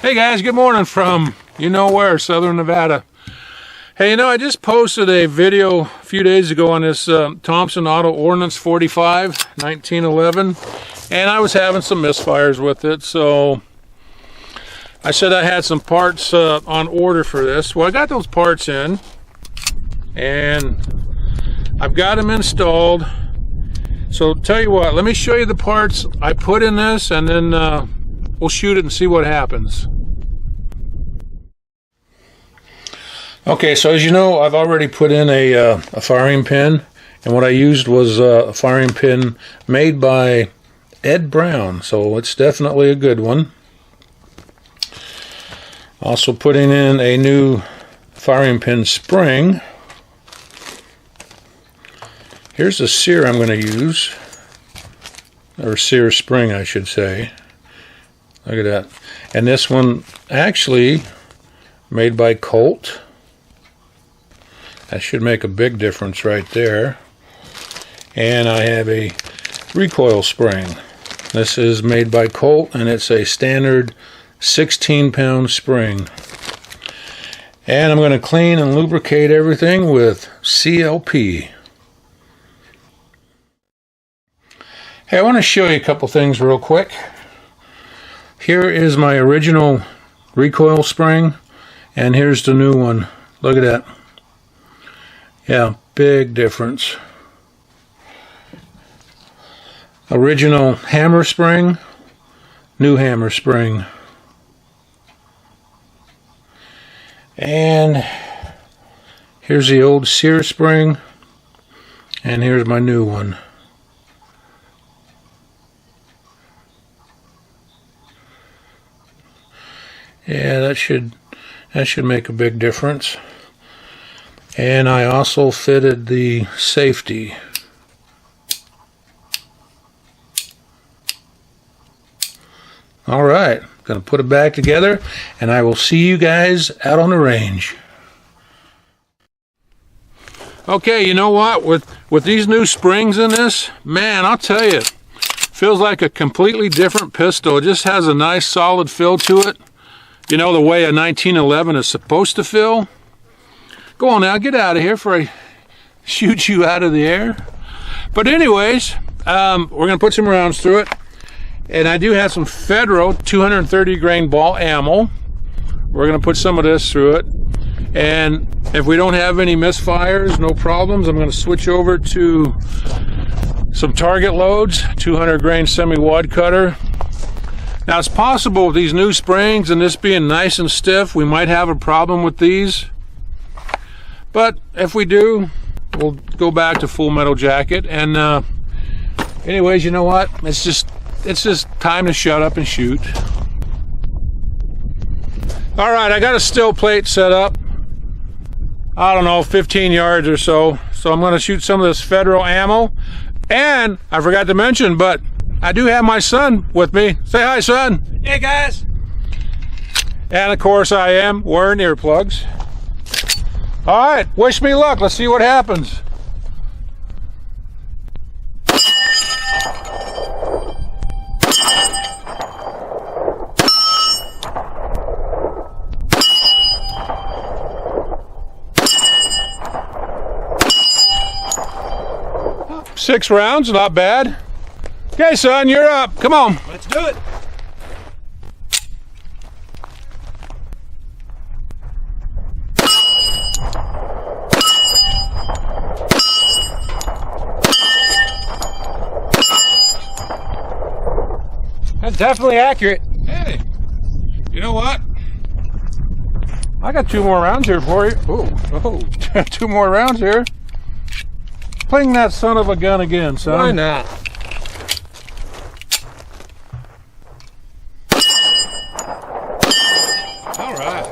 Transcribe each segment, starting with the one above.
Hey guys, good morning from you know where, Southern Nevada. Hey, I just posted a video a few days ago on this Thompson Auto Ordnance 45 1911, and I was having some misfires with it, so I said I had some parts on order for this. Well, I got those parts in and I've got them installed. So tell you what, let me show you the parts I put in this, and then we'll shoot it and see what happens. Okay, so as you know, I've already put in a firing pin, and what I used was a firing pin made by Ed Brown, so it's definitely a good one. Also putting in a new firing pin spring. Here's the sear I'm going to use, or sear spring I should say. Look at that. And this one actually made by Colt. That should make a big difference right there. And I have a recoil spring. This is made by Colt, and it's a standard 16-pound spring. And I'm going to clean and lubricate everything with CLP. Hey, I want to show you a couple things real quick. Here is my original recoil spring, and here's the new one. Look at that. Yeah, big difference. Original hammer spring, new hammer spring. And here's the old sear spring, and here's my new one. Yeah, that should make a big difference. And I also fitted the safety. All right, gonna put it back together, and I will see you guys out on the range. Okay, you know what? With these new springs in this, man, I'll tell you, feels like a completely different pistol. It just has a nice solid feel to it. You know, the way a 1911 is supposed to feel. Go on now, get out of here before I shoot you out of the air. But anyways, we're going to put some rounds through it. And I do have some Federal 230 grain ball ammo. We're going to put some of this through it. And if we don't have any misfires, no problems, I'm going to switch over to some target loads, 200 grain semi-wad cutter. Now it's possible with these new springs and this being nice and stiff, we might have a problem with these. But if we do, we'll go back to full metal jacket. And anyways, you know what? It's just time to shut up and shoot. All right, I got a still plate set up. I don't know, 15 yards or so. So I'm going to shoot some of this Federal ammo. And I forgot to mention, but I do have my son with me. Say hi, son. Hey, guys. And of course I am wearing earplugs. All right, wish me luck. Let's see what happens. Six rounds, not bad. Okay, son, you're up. Come on. Let's do it. That's definitely accurate. Hey, you know what? I got two more rounds here for you. Oh, two more rounds here. Pling that son of a gun again, son. Why not? All right.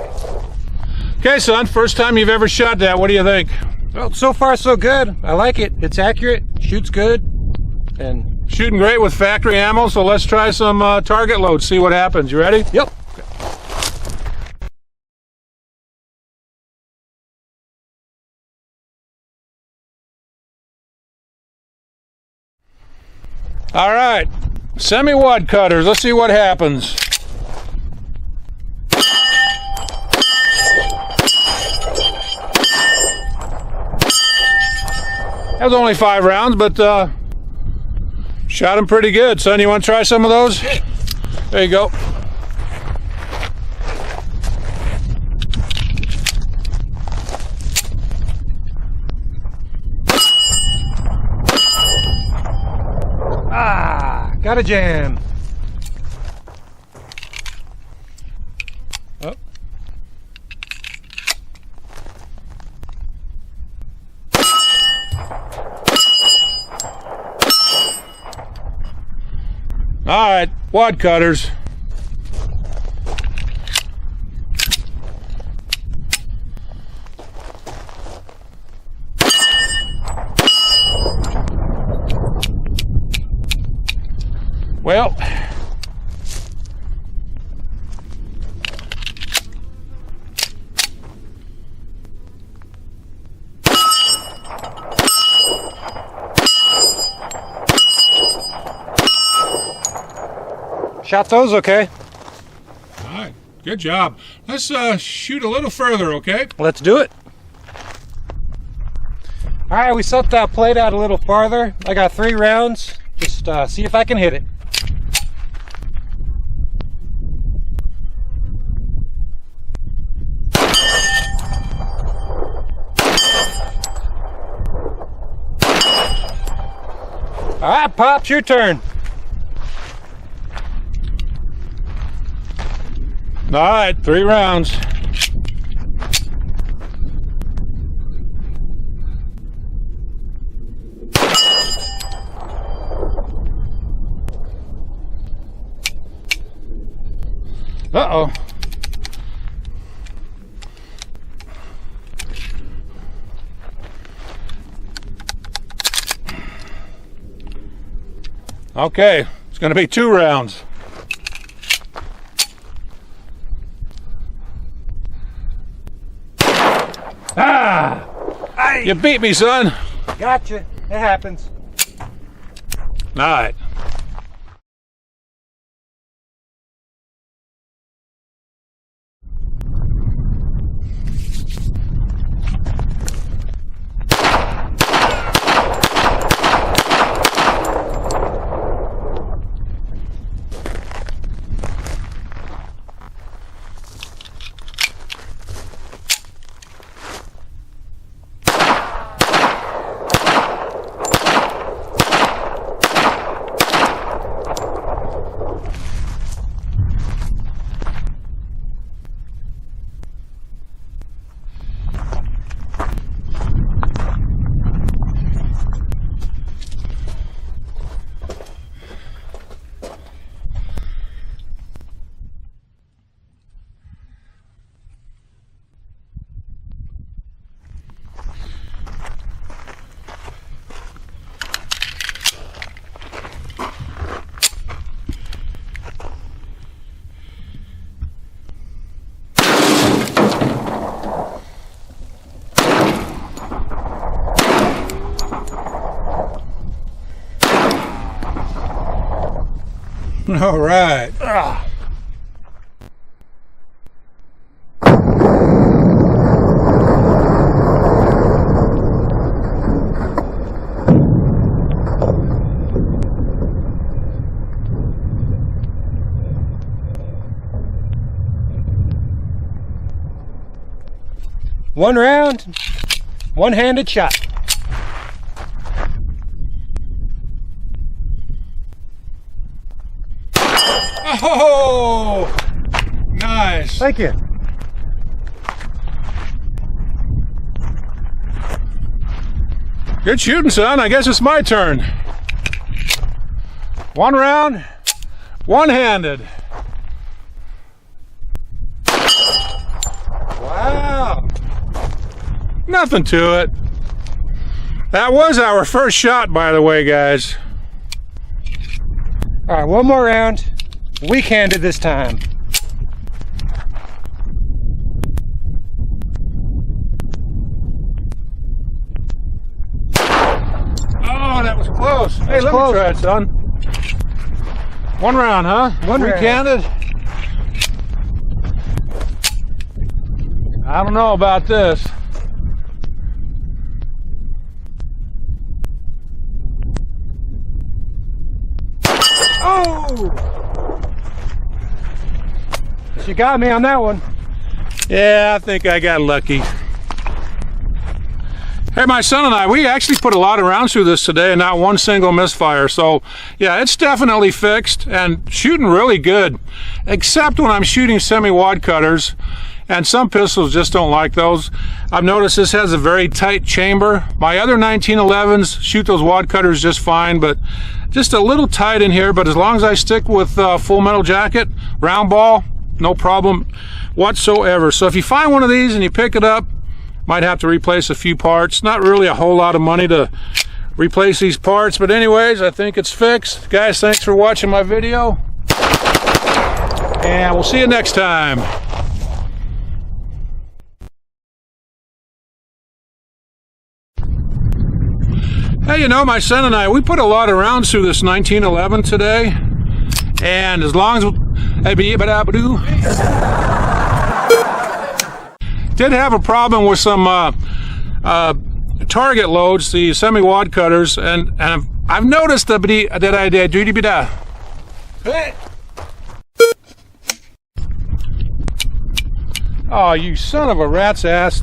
Okay, son, first time you've ever shot that. What do you think? Well, so far so good. I like it. It's accurate, shoots good, and shooting great with factory ammo, so let's try some target loads, see what happens. You ready? Yep. All right, semi-wad cutters. Let's see what happens. was only 5 rounds, but shot him pretty good. Son, you want to try some of those? There you go. Ah, got a jam. Oh. All right, wad cutters. Well, Shot those okay? all right, good job. Let's shoot a little further, okay? Let's do it. All right, we set that plate out a little farther. I got 3 rounds. Just see if I can hit it. All right, Pops, your turn. All right, 3 rounds. Uh-oh. Okay, it's going to be 2 rounds. Ah! You beat me, son. Gotcha. It happens. All right. All right. One round, one-handed shot. Oh, nice. Thank you. Good shooting, son. I guess it's my turn. 1 round, one-handed. Wow. Nothing to it. That was our first shot, by the way, guys. All right, one more round. Weak-handed this time. Oh, that was close. Hey, let me try it, son. 1 round, huh? One round. Weak-handed? I don't know about this. You got me on that one. Yeah, I think I got lucky. Hey, my son and I, we actually put a lot of rounds through this today and not one single misfire. So, yeah, it's definitely fixed and shooting really good, except when I'm shooting semi-wad cutters, and some pistols just don't like those. I've noticed this has a very tight chamber. My other 1911s shoot those wad cutters just fine, but just a little tight in here. But as long as I stick with full metal jacket, round ball, no problem whatsoever. So if you find one of these and you pick it up, might have to replace a few parts. Not really a whole lot of money to replace these parts, but anyways, I think it's fixed. Guys, thanks for watching my video, and we'll see you next time. Hey, you know, my son and I, we put a lot of rounds through this 1911 today, and as long as did have a problem with some target loads, the semi-wad cutters, and I've noticed that I did. Oh, you son of a rat's ass.